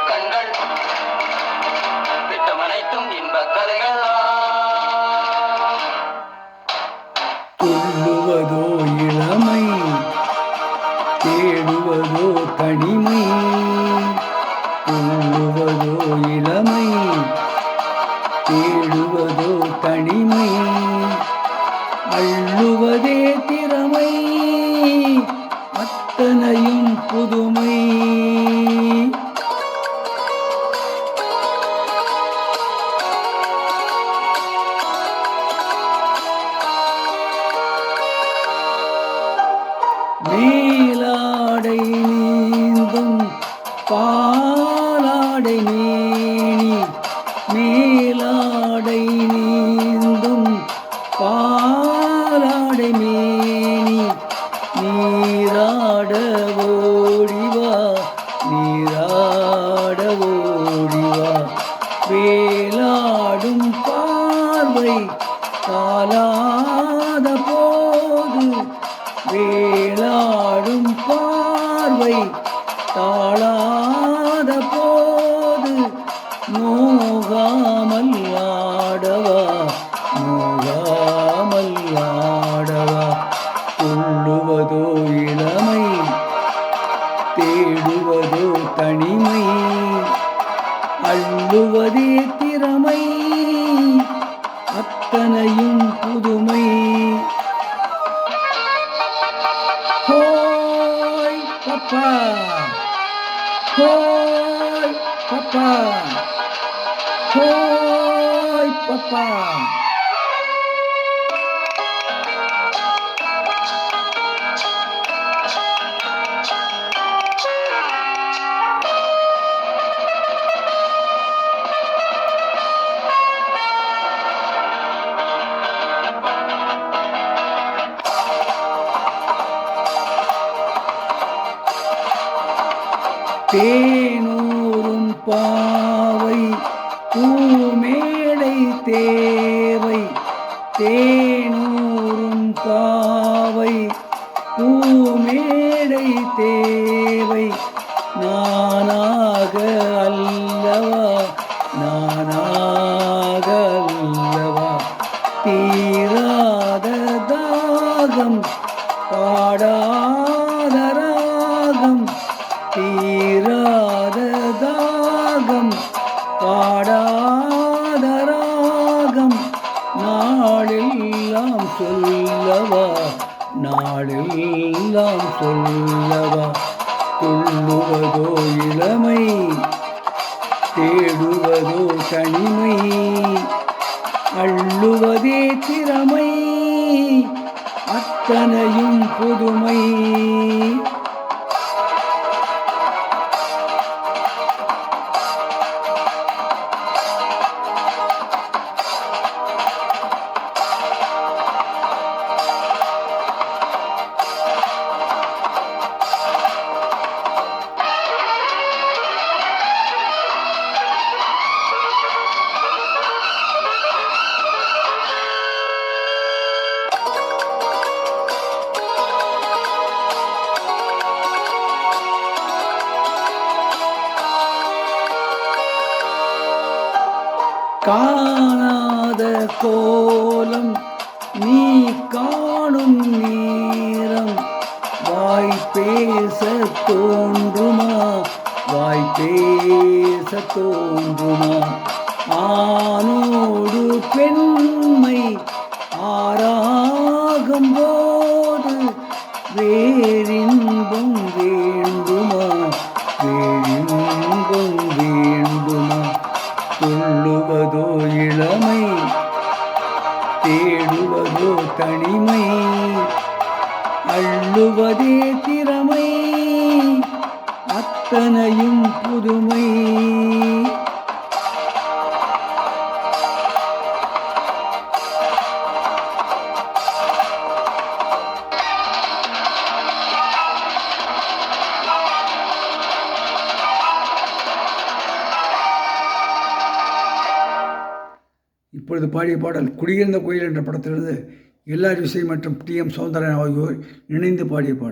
கண்கள் திட்டமனைத்தும் இன்பக் கதைகள் துள்ளுவதோ இளமை, தேடுவதோ தனிமை. துள்ளுவதோ இளமை, தேடுவதோ தனிமை. அள்ளுவதே திறமை, அத்தனையும் புதுமை. மேலாடை நீந்தும் பாலாடை மேனி, மேலாடை நீந்தும் பாலாடை மேனி. நீராட ஓடிவா, நீராட ஓடிவா. வேலாடும் பார்வை காலாத போது, வேலாடும் பார்வை தாழாத போது. நோகாமல் ஆடவா, நோகாமல் ஆடவா. துள்ளுவதோ இளமை, தேடுவதோ தனிமை. அள்ளுவதே திறமை, அத்தனையும் புதுமை. ஹோய் பப்பா, ஹோய் பப்பா, ஹோய் பப்பா. தேனூரும் பாவை பூமேடை தேவை. தேனூரும் பாவை பூமேடை தேவை. நானாக அல்லவா, நானாக அல்லவா. தீராத தாகம், பாடாத ராகம். தீராத தாகம், பாடாத ராகம். நாளெல்லாம் சொல்லவா, நாளெல்லாம் சொல்லவா. துள்ளுவதோ இளமை, தேடுவதோ தனிமை. அள்ளுவதே திறமை, அத்தனையும் புதுமை. காணாத கோலம் நீ காணும் நேரம். வாய் பேச தோன்றுமா, வாய் பேச தோன்றுமா. ஆணோடு பெண்மை ஆராகும் போது வேறின்பம் வேண்டுமா, வேறின்பம் வேண்டுமா. துள்ளுவதோ இளமை, தேடுவதோ தனிமை. அள்ளுவதே திறமை, அத்தனையும் புதுமை. இப்பொழுது பாடிய பாடல் குடியிருந்த கோயில் என்ற படத்திலிருந்து எல்ஆர் இசை மற்றும் டி.எம். சௌந்தரராஜன் ஆகியோர் இணைந்து பாடிய பாடல்.